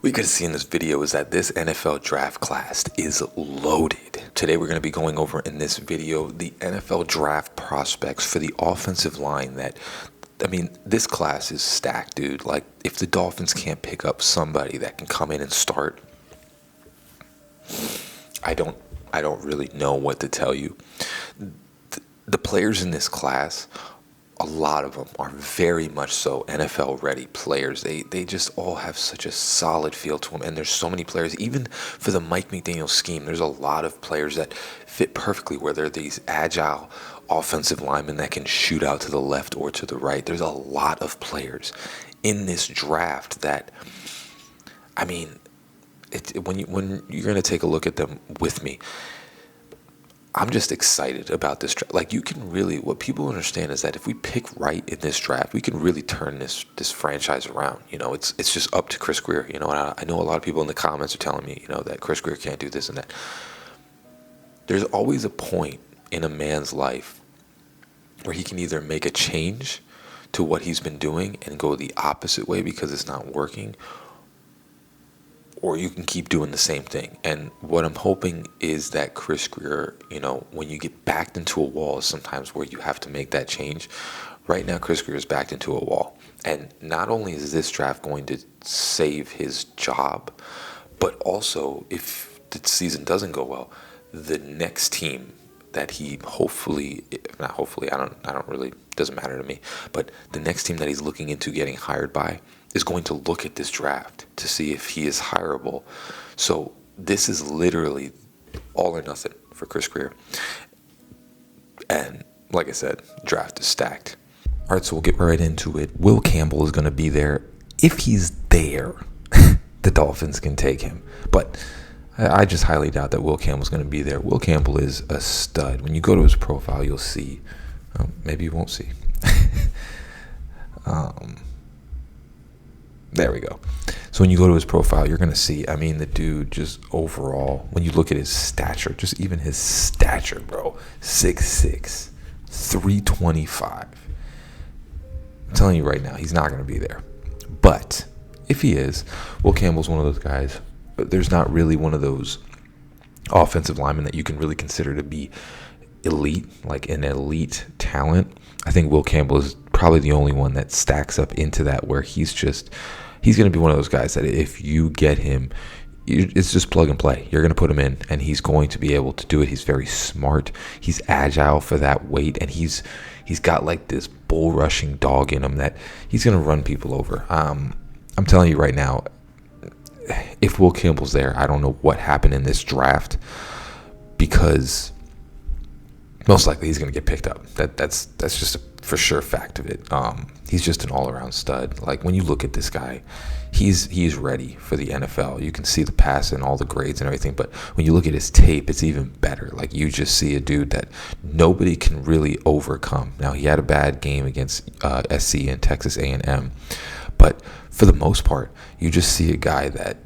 we could see in this video is that this NFL draft class is loaded. Today we're going to be going over in this video the NFL draft prospects for the offensive line this class is stacked, dude. Like, if the Dolphins can't pick up somebody that can come in and start, I don't really know what to tell you. The players in this class, a lot of them are very much so NFL-ready players. They just all have such a solid feel to them, and there's so many players. Even for the Mike McDaniel scheme, there's a lot of players that fit perfectly, where they're these agile offensive linemen that can shoot out to the left or to the right. There's a lot of players in this draft that, when you're going to take a look at them with me, I'm just excited about this draft. Like, what people understand is that if we pick right in this draft, we can really turn this franchise around. It's just up to Chris Grier. And I know a lot of people in the comments are telling me, that Chris Grier can't do this and that. There's always a point in a man's life where he can either make a change to what he's been doing and go the opposite way because it's not working, or you can keep doing the same thing. And what I'm hoping is that Chris Grier, when you get backed into a wall, is sometimes where you have to make that change. Right now, Chris Grier is backed into a wall. And not only is this draft going to save his job, but also, if the season doesn't go well, the next team that he doesn't matter to me, but the next team that he's looking into getting hired by is going to look at this draft to see if he is hireable. So this is literally all or nothing for Chris Grier. And like I said, draft is stacked. All right, so we'll get right into it. Will Campbell is going to be there. If he's there, the Dolphins can take him. But I just highly doubt that Will Campbell's going to be there. Will Campbell is a stud. When you go to his profile, you'll see. Maybe you won't see. There we go. So when you go to his profile, you're going to see, the dude just overall, when you look at his stature, just even his stature, bro, 6'6", 325. I'm telling you right now, he's not going to be there. But if he is, Will Campbell's one of those guys. But there's not really one of those offensive linemen that you can really consider to be elite, like an elite talent. I think Will Campbell is probably the only one that stacks up into that, where he's going to be one of those guys that if you get him, it's just plug and play. You're going to put him in, and he's going to be able to do it. He's very smart. He's agile for that weight, and he's got like this bull rushing dog in him that he's going to run people over. I'm telling you right now, if Will Campbell's there, I don't know what happened in this draft, because most likely he's going to get picked up. That's just a for sure fact of it. He's just an all-around stud. Like, when you look at this guy, he's ready for the NFL. You can see the pass and all the grades and everything, but when you look at his tape, it's even better. Like, you just see a dude that nobody can really overcome. Now, he had a bad game against SC and Texas A&M, but for the most part, you just see a guy that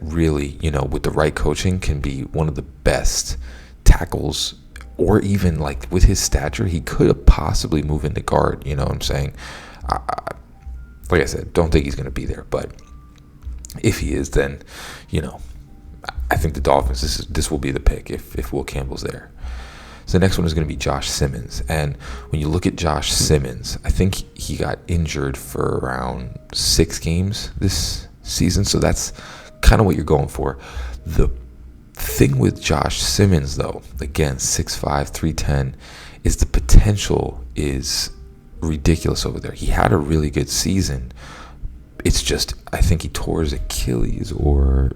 really, with the right coaching, can be one of the best tackles. Or even, like, with his stature, he could have possibly moved into guard. You know what I'm saying? Like I said, don't think he's going to be there. But if he is, then, I think the Dolphins, this will be the pick if Will Campbell's there. So the next one is going to be Josh Simmons. And when you look at Josh Simmons, I think he got injured for around 6 games this season. So that's kind of what you're going for. The thing with Josh Simmons, though, again, 6'5", 310, is the potential is ridiculous over there. He had a really good season. It's just, I think he tore his Achilles or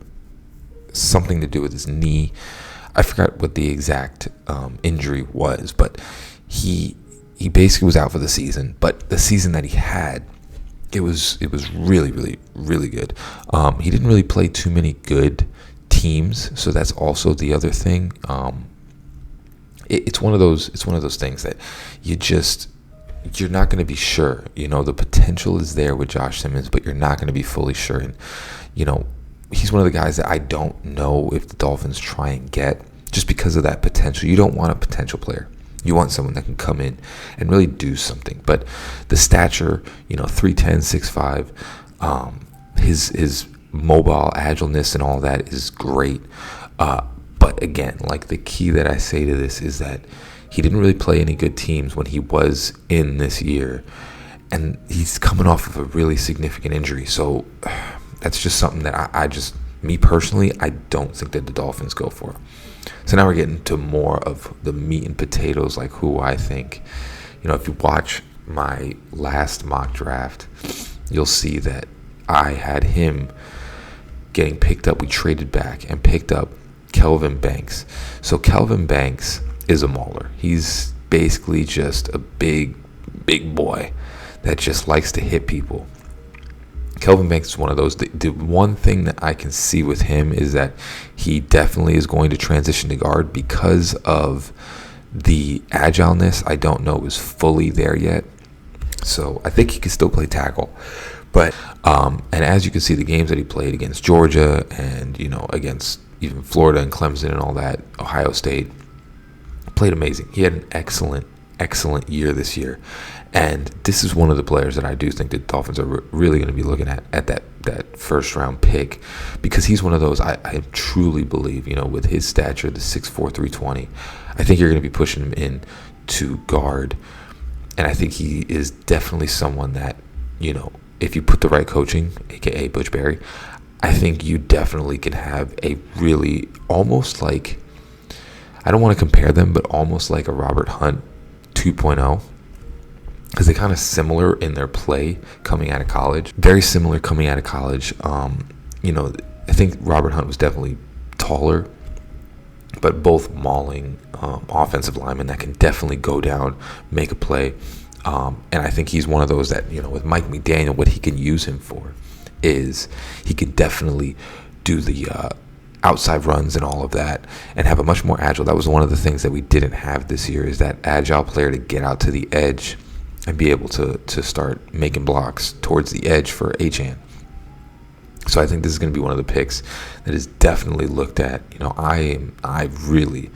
something to do with his knee. I forgot what the exact injury was, but he basically was out for the season. But the season that he had, it was really, really, really good. He didn't really play too many good teams, so that's also the other thing. It's one of those things that you're not going to be sure. The potential is there with Josh Simmons, but you're not going to be fully sure. And he's one of the guys that I don't know if the Dolphins try and get, just because of that potential. You don't want a potential player. You want someone that can come in and really do something. But the stature, 3'10", 6'5", his mobile agileness and all that is great. But again, like, the key that I say to this is that he didn't really play any good teams when he was in this year. And he's coming off of a really significant injury. So that's just something that me personally, I don't think that the Dolphins go for. So now we're getting to more of the meat and potatoes, like who I think. If you watch my last mock draft, you'll see that I had him getting picked up. We traded back and picked up Kelvin Banks. So Kelvin Banks is a mauler. He's basically just a big boy that just likes to hit people. Kelvin Banks is one of those. The one thing that I can see with him is that he definitely is going to transition to guard because of the agileness. I don't know is fully there yet. So I think he can still play tackle. But and as you can see, the games that he played against Georgia and, against even Florida and Clemson and all that, Ohio State, played amazing. He had an excellent year this year. And this is one of the players that I do think the Dolphins are really going to be looking at that first round pick, because he's one of those I truly believe, with his stature, the 6'4", 320, I think you're going to be pushing him in to guard. And I think he is definitely someone that, if you put the right coaching, aka Butch Berry, I think you definitely can have a really almost like, I don't want to compare them, but almost like a Robert Hunt 2.0. Because they're kind of similar in their play coming out of college. Very similar coming out of college. I think Robert Hunt was definitely taller, but both mauling offensive linemen that can definitely go down, make a play. And I think he's one of those that, with Mike McDaniel, what he can use him for is he can definitely do the outside runs and all of that and have a much more agile. That was one of the things that we didn't have this year, is that agile player to get out to the edge and be able to start making blocks towards the edge for Achane. So I think this is going to be one of the picks that is definitely looked at. I really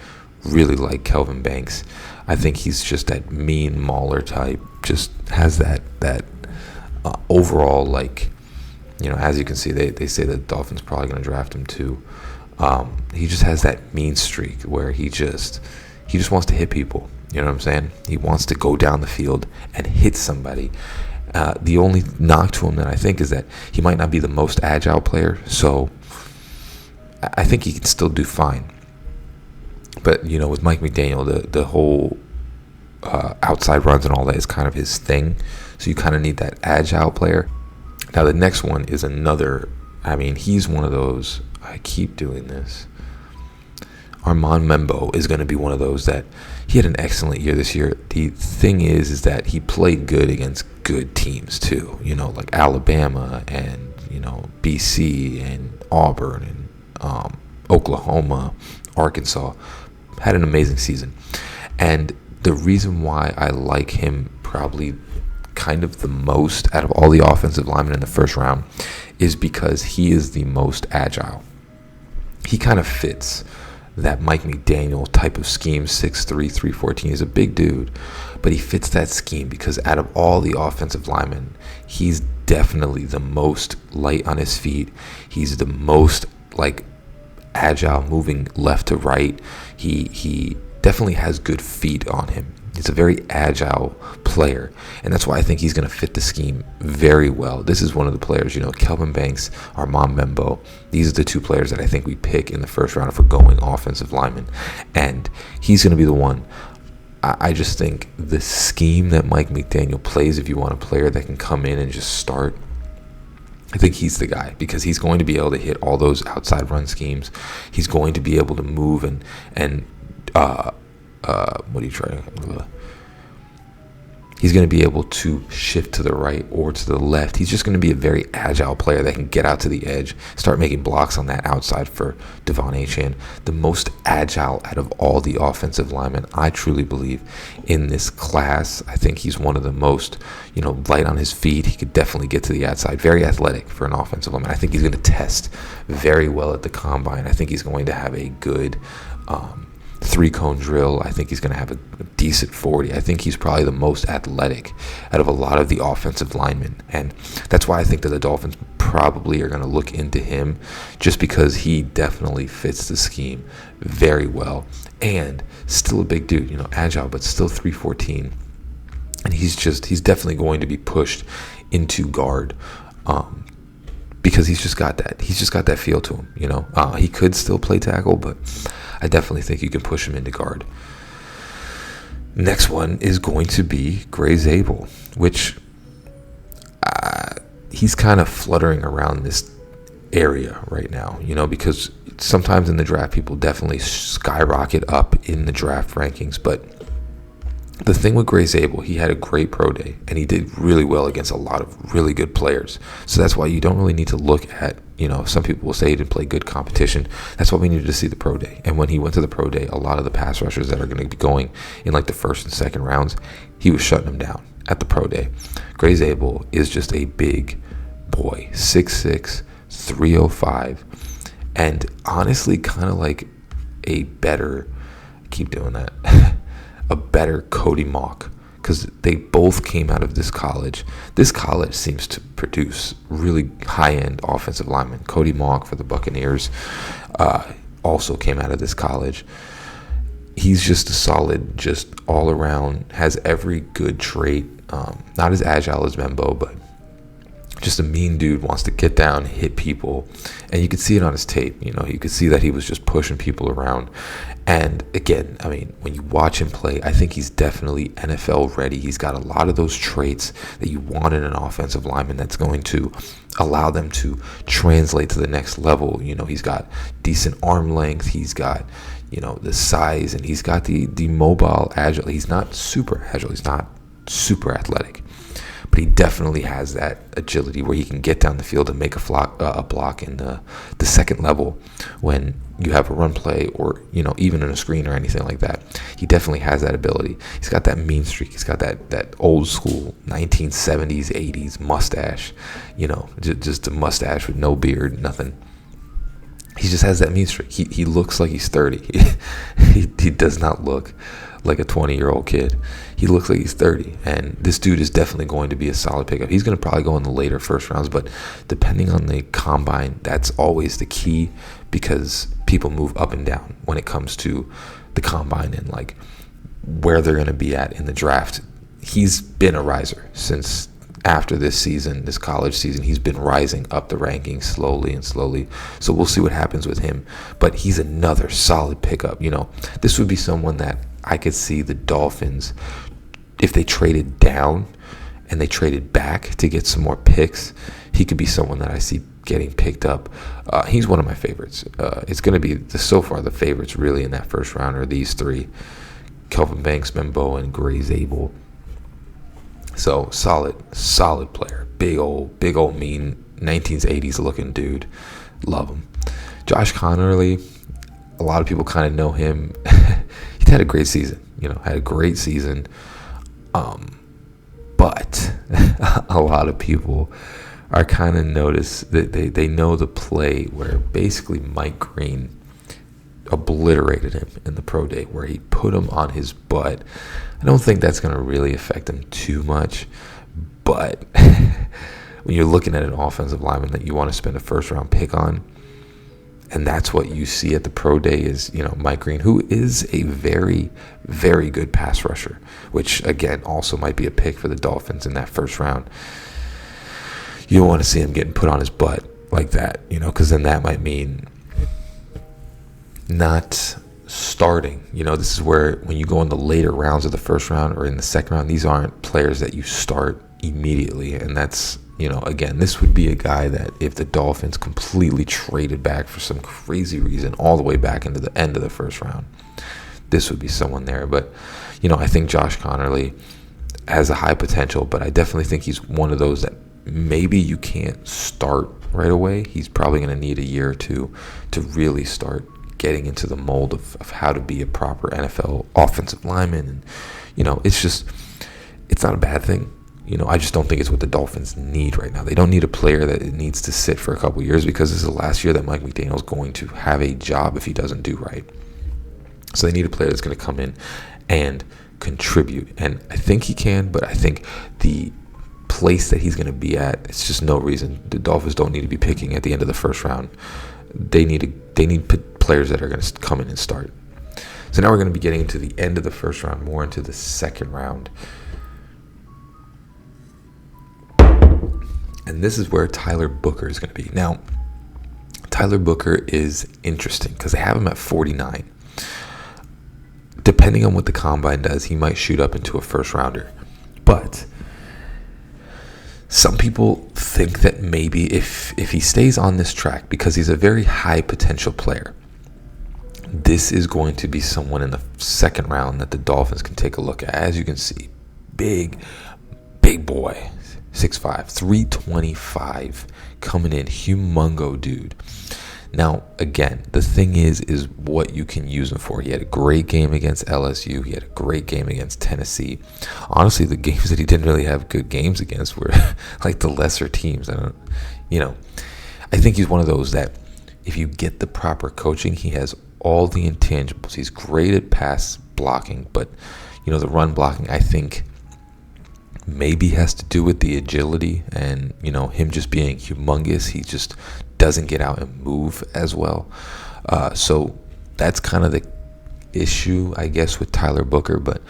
like Kelvin Banks. I think he's just that mean mauler type. Just has that overall, like, as you can see, they say that the Dolphins probably going to draft him too. He just has that mean streak where he just wants to hit people. You know what I'm saying? He wants to go down the field and hit somebody. The only knock to him that I think is that he might not be the most agile player. So I think he can still do fine. But, with Mike McDaniel, the whole outside runs and all that is kind of his thing. So you kind of need that agile player. Now, the next one is another. He's one of those. I keep doing this. Armand Membou is going to be one of those that he had an excellent year this year. The thing is that he played good against good teams too, like Alabama and, BC and Auburn and Oklahoma, Arkansas. Had an amazing season. And the reason why I like him probably kind of the most out of all the offensive linemen in the first round is because he is the most agile. He kind of fits that Mike McDaniel type of scheme, 6'3", 314. He's a big dude, but he fits that scheme because out of all the offensive linemen, he's definitely the most light on his feet. He's the most agile, moving left to right. He definitely has good feet on him. He's a very agile player, and that's why I think he's going to fit the scheme very well. This is one of the players, Kelvin Banks, Armand Membou. These are the two players that I think we pick in the first round if we're going offensive lineman, and he's going to be the one. I just think the scheme that Mike McDaniel plays, if you want a player that can come in and just start, I think he's the guy, because he's going to be able to hit all those outside run schemes. He's going to be able to move and what are you trying to... He's going to be able to shift to the right or to the left. He's just going to be a very agile player that can get out to the edge, start making blocks on that outside for Devon Achane. The most agile out of all the offensive linemen, I truly believe, in this class. I think he's one of the most, light on his feet. He could definitely get to the outside. Very athletic for an offensive lineman. I think he's going to test very well at the combine. I think he's going to have a good... 3-cone drill. I think he's going to have a decent 40. I think he's probably the most athletic out of a lot of the offensive linemen. And that's why I think that the Dolphins probably are going to look into him just because he definitely fits the scheme very well. And still a big dude, agile, but still 314. And he's definitely going to be pushed into guard because he's just got that feel to him. He could still play tackle, but I definitely think you can push him into guard. Next one is going to be Zabel, which he's kind of fluttering around this area right now, because sometimes in the draft people definitely skyrocket up in the draft rankings. But the thing with Zabel, he had a great pro day and he did really well against a lot of really good players. So that's why you don't really need to look at, some people will say he didn't play good competition. That's why we needed to see the pro day. And when he went to the pro day, a lot of the pass rushers that are going to be going in like the first and second rounds, he was shutting them down at the pro day. Zabel is just a big boy, 6'6", 305, and honestly kind of like a better, keep doing that, a better Cody Mauch, because they both came out of this college. This college seems to produce really high-end offensive linemen. Cody Mauch for the Buccaneers also came out of this college. He's just a solid, just all around, has every good trait. Not as agile as Membou, but just a mean dude, wants to get down, hit people. And you could see it on his tape. You could see that he was just pushing people around. And again, I mean, when you watch him play, I think he's definitely NFL ready. He's got a lot of those traits that you want in an offensive lineman that's going to allow them to translate to the next level. He's got decent arm length. He's got, the size, and he's got the mobile agile. He's not super agile. He's not super athletic, but he definitely has that agility where he can get down the field and make a block in the second level when you have a run play or, even in a screen or anything like that. He definitely has that ability. He's got that mean streak. He's got that old school 1970s, 80s mustache, just a mustache with no beard, nothing. He just has that mean streak. He looks like he's 30. He does not look like a 20-year-old kid. He looks like he's 30, and this dude is definitely going to be a solid pickup. He's going to probably go in the later first rounds, but depending on the combine, that's always the key, because people move up and down when it comes to the combine and like where they're going to be at in the draft. He's been a riser since after this season, this college season. He's been rising up the rankings slowly and slowly. So we'll see what happens with him. But he's another solid pickup. This would be someone that I could see the Dolphins, if they traded down and they traded back to get some more picks, he could be someone that I see getting picked up. He's one of my favorites. It's going to be, so far, the favorites really in that first round are these three: Kelvin Banks, Membou, and Zabel. So solid player. Big old mean 1980s looking dude. Love him. Josh Conerly, a lot of people kind of know him. He had a great season, but a lot of people are kind of notice that they know the play where basically Mike Green obliterated him in the pro day, where he put him on his butt. I don't think that's going to really affect him too much, but when you're looking at an offensive lineman that you want to spend a first round pick on, and that's what you see at the pro day is, Mike Green, who is a very, very good pass rusher, which again also might be a pick for the Dolphins in that first round. You don't want to see him getting put on his butt like that, because then that might mean not starting. This is where when you go in the later rounds of the first round or in the second round, these aren't players that you start immediately. And that's, again, this would be a guy that if the Dolphins completely traded back for some crazy reason all the way back into the end of the first round, this would be someone there. But, I think Josh Conerly has a high potential, but I definitely think he's one of those that maybe you can't start right away. He's probably going to need a year or two to really start getting into the mold of how to be a proper NFL offensive lineman. And, it's not a bad thing. I just don't think it's what the Dolphins need right now. They don't need a player that needs to sit for a couple years, because this is the last year that Mike McDaniel's going to have a job if he doesn't do right. So they need a player that's going to come in and contribute. And I think he can, but I think the place that he's going to be at, it's just no reason. The Dolphins don't need to be picking at the end of the first round. They need players that are going to come in and start. So now we're going to be getting into the end of the first round, more into the second round. And this is where Tyler Booker is going to be. Now, Tyler Booker is interesting because they have him at 49. Depending on what the combine does, he might shoot up into a first rounder. But some people think that maybe if he stays on this track, because he's a very high potential player, this is going to be someone in the second round that the Dolphins can take a look at. As you can see, big boy, 6'5", 325, coming in, humongo dude. Now, again, the thing is what you can use him for. He had a great game against LSU. He had a great game against Tennessee. Honestly, the games that he didn't really have good games against were like the lesser teams. I think he's one of those that if you get the proper coaching, he has all the intangibles. He's great at pass blocking, but, the run blocking, I think, maybe has to do with the agility and, him just being humongous. He just doesn't get out and move as well. So that's kind of the issue, I guess, with Tyler Booker. But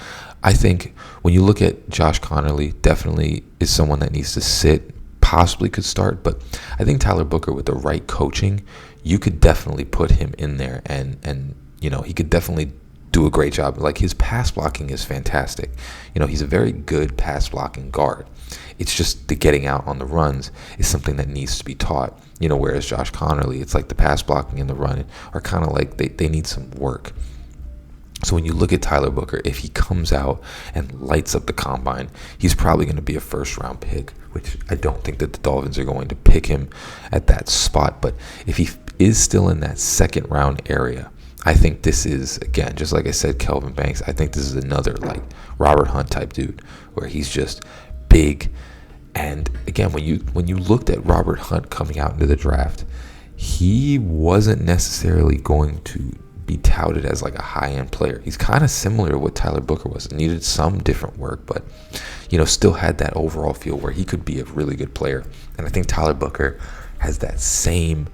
I think when you look at Josh Conerly, definitely is someone that needs to sit, possibly could start. But I think Tyler Booker, with the right coaching, you could definitely put him in there and he could definitely do a great job. Like, his pass blocking is fantastic. He's a very good pass blocking guard. It's just the getting out on the runs is something that needs to be taught. Whereas Josh Conerly, it's like the pass blocking and the run are kind of like they need some work. So when you look at Tyler Booker, if he comes out and lights up the combine, he's probably going to be a first-round pick, which I don't think that the Dolphins are going to pick him at that spot. But if he is still in that second-round area, I think this is, again, just like I said, Kelvin Banks, I think this is another like Robert Hunt type dude where he's just big. And again, when you looked at Robert Hunt coming out into the draft, he wasn't necessarily going to be touted as like a high-end player. He's kind of similar to what Tyler Booker was. Needed some different work, but still had that overall feel where he could be a really good player. And I think Tyler Booker has that same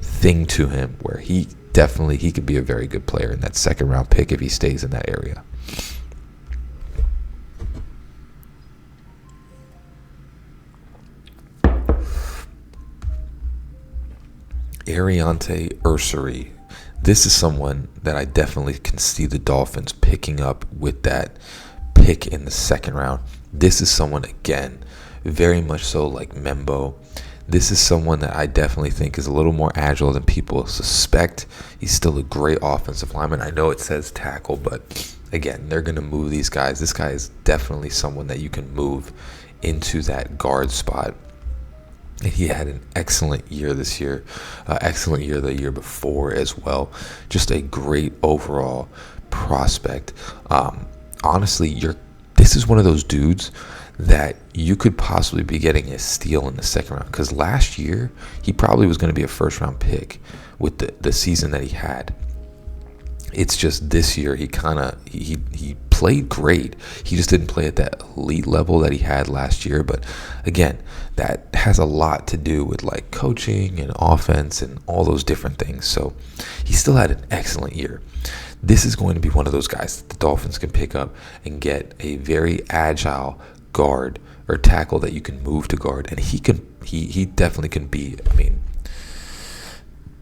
thing to him where he could be a very good player in that second-round pick if he stays in that area. Ersery. This is someone that I definitely can see the Dolphins picking up with that pick in the second round. This is someone, again, very much so like Membou. This is someone that I definitely think is a little more agile than people suspect. He's still a great offensive lineman. I know it says tackle, but again, they're going to move these guys. This guy is definitely someone that you can move into that guard spot. And he had an excellent year this year, excellent year the year before as well. Just a great overall prospect. Honestly, this is one of those dudes that you could possibly be getting a steal in the second round, because last year he probably was going to be a first round pick with the season that he had. It's just this year he played great. He just didn't play at that elite level that he had last year. But again, that has a lot to do with like coaching and offense and all those different things. So he still had an excellent year. This is going to be one of those guys that the Dolphins can pick up and get a very agile guard or tackle that you can move to guard. And he definitely can be,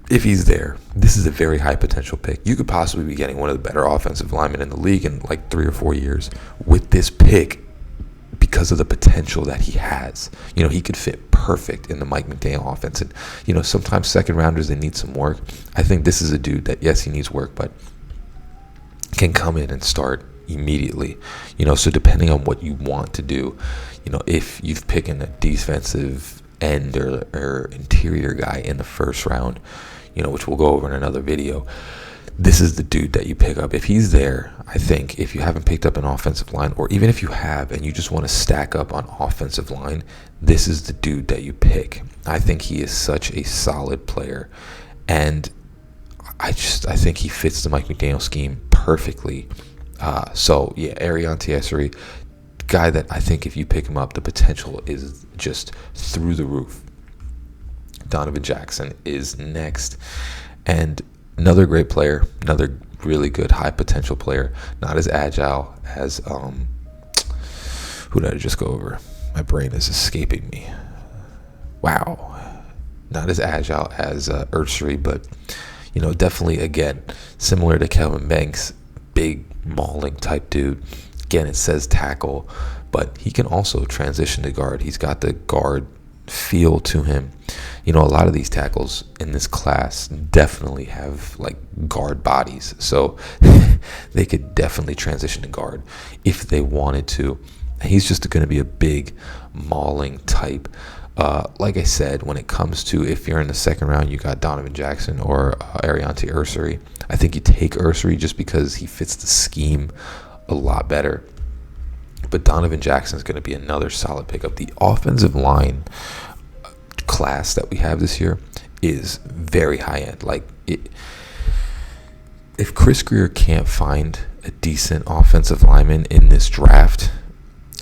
if he's there, this is a very high potential pick. You could possibly be getting one of the better offensive linemen in the league in like 3 or 4 years with this pick because of the potential that he has. He could fit perfect in the Mike McDaniel offense. And, sometimes second rounders, they need some work. I think this is a dude that, yes, he needs work, but can come in and start immediately. So depending on what you want to do, if you've picked a defensive end or interior guy in the first round, which we'll go over in another video, this is the dude that you pick up. If he's there, I think if you haven't picked up an offensive line, or even if you have and you just want to stack up on offensive line, this is the dude that you pick. I think he is such a solid player, and I think he fits the Mike McDaniel scheme perfectly. So yeah, Ersery, guy that I think if you pick him up, the potential is just through the roof. Donovan Jackson is next. And another great player, another really good high potential player, not as agile as who did I just go over? My brain is escaping me. Wow. Not as agile as Ersery, but definitely, again, similar to Kelvin Banks, big mauling type dude. Again, it says tackle, but he can also transition to guard. He's got the guard feel to him. A lot of these tackles in this class definitely have like guard bodies, so they could definitely transition to guard if they wanted to. He's just going to be a big mauling type. Like I said, when it comes to if you're in the second round, you got Donovan Jackson or Ariante Ersery. I think you take Ersery just because he fits the scheme a lot better. But Donovan Jackson is going to be another solid pickup. The offensive line class that we have this year is very high end. If Chris Grier can't find a decent offensive lineman in this draft,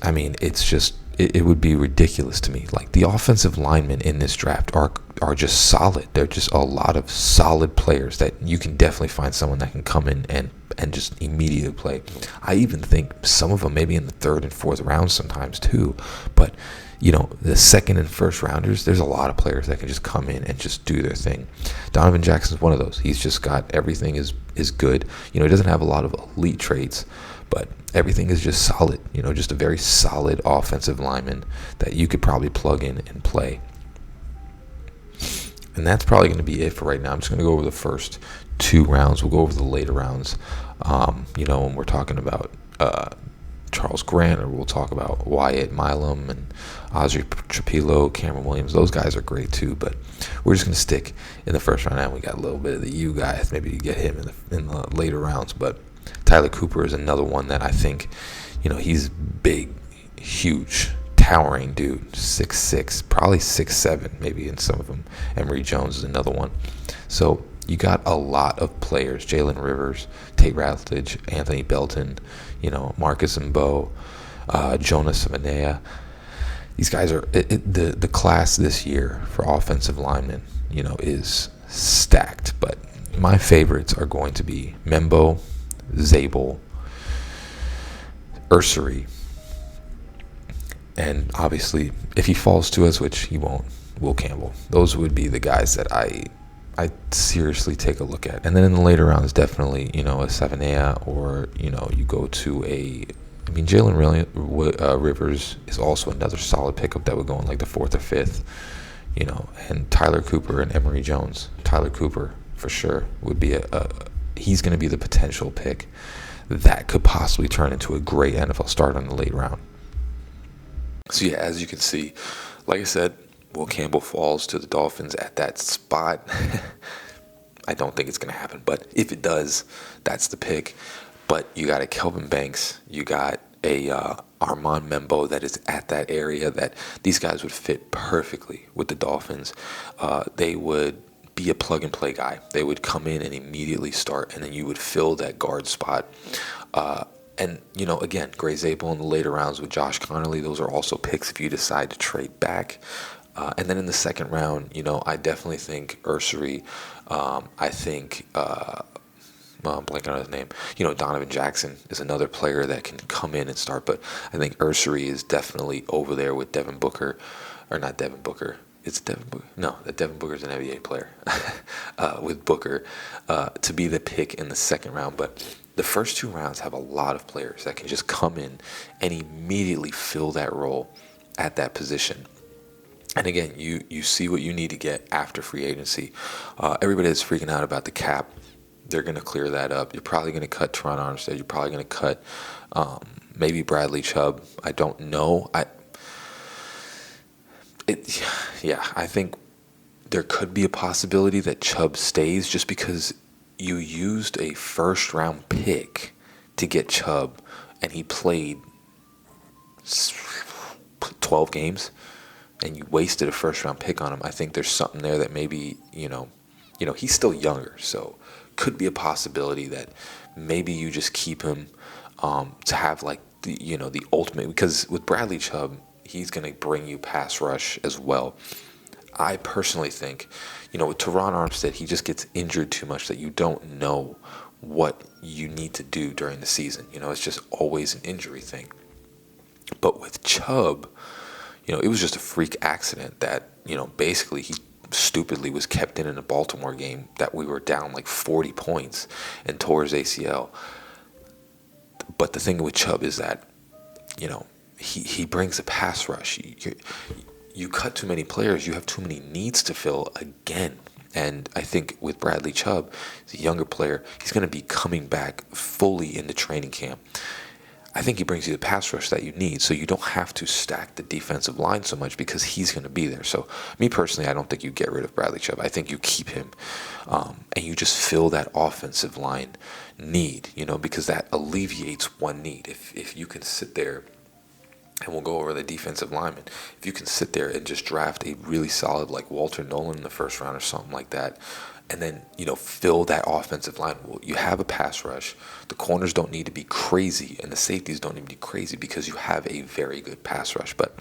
I mean, it would be ridiculous to me. Like, the offensive linemen in this draft are just solid. They're just a lot of solid players that you can definitely find someone that can come in and just immediately play. I even think some of them maybe in the third and fourth round sometimes too. But the second and first rounders, there's a lot of players that can just come in and just do their thing. Donovan Jackson's one of those. He's just got everything is good. He doesn't have a lot of elite traits, but everything is just solid. Just a very solid offensive lineman that you could probably plug in and play. And that's probably going to be it for right now. I'm just going to go over the first 2 rounds. We'll go over the later rounds, when we're talking about Charles Grant, or we'll talk about Wyatt Milam and Ozzie Trapilo, Cameron Williams. Those guys are great too, but we're just going to stick in the first round. And we got a little bit of the U guys. Maybe you get him in the later rounds. But Tyler Cooper is another one that I think, he's big, huge, towering dude, 6'6", probably 6'7", maybe in some of them. Emory Jones is another one. So you got a lot of players: Jalen Rivers, Tate Ratledge, Anthony Belton, Marcus Mbo, Jonas Samanea. These guys are the class this year for offensive linemen, is stacked. But my favorites are going to be Membou, Zabel, Ersery, and obviously, if he falls to us, which he won't, Will Campbell. Those would be the guys that I seriously take a look at. And then in the later rounds, definitely, a Savanea, or, you go to Jalen Rivers is also another solid pickup that would go in like the 4th or 5th, and Tyler Cooper and Emory Jones. Tyler Cooper, for sure, would be he's going to be the potential pick that could possibly turn into a great NFL starter in the late round. So yeah, as you can see, like I said, Will Campbell falls to the Dolphins at that spot. I don't think it's going to happen, but if it does, that's the pick. But you got a Kelvin Banks, you got a Armand Membou that is at that area, that these guys would fit perfectly with the Dolphins. They would be a plug-and-play guy. They would come in and immediately start, and then you would fill that guard spot. And, again, Gray Zabel in the later rounds with Josh Conerly, those are also picks if you decide to trade back. And then in the second round, I definitely think Ersery. I think, I'm blanking on his name. Donovan Jackson is another player that can come in and start. But I think Ersery is definitely over there with Devin Booker. Or not Devin Booker. It's Devin Booker. No, that Devin Booker's an NBA player. With Booker to be the pick in the second round. But the first 2 rounds have a lot of players that can just come in and immediately fill that role at that position. And again, you see what you need to get after free agency. Everybody is freaking out about the cap. They're going to clear that up. You're probably going to cut Teron Armstead. You're probably going to cut maybe Bradley Chubb. I don't know. I think there could be a possibility that Chubb stays just because you used a first-round pick to get Chubb, and he played 12 games, and you wasted a first-round pick on him. I think there's something there that maybe, he's still younger, so could be a possibility that maybe you just keep him to have like the ultimate, because with Bradley Chubb, he's going to bring you pass rush as well. I personally think, with Teron Armstead, he just gets injured too much that you don't know what you need to do during the season. It's just always an injury thing. But with Chubb, it was just a freak accident that, basically he stupidly was kept in a Baltimore game that we were down like 40 points and tore his ACL. But the thing with Chubb is that, he brings a pass rush. You cut too many players, you have too many needs to fill again. And I think with Bradley Chubb, he's a younger player, he's going to be coming back fully into training camp. I think he brings you the pass rush that you need, so you don't have to stack the defensive line so much because he's going to be there. So me personally, I don't think you get rid of Bradley Chubb. I think you keep him, and you just fill that offensive line need, because that alleviates one need. If you can sit there, and we'll go over the defensive lineman, if you can sit there and just draft a really solid like Walter Nolan in the first round or something like that, and then, fill that offensive line. Well, you have a pass rush. The corners don't need to be crazy, and the safeties don't need to be crazy because you have a very good pass rush. But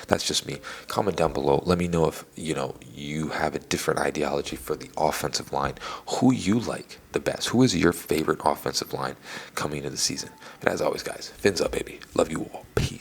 that's just me. Comment down below. Let me know if, you have a different ideology for the offensive line. Who you like the best? Who is your favorite offensive line coming into the season? And as always, guys, fins up, baby. Love you all. Peace.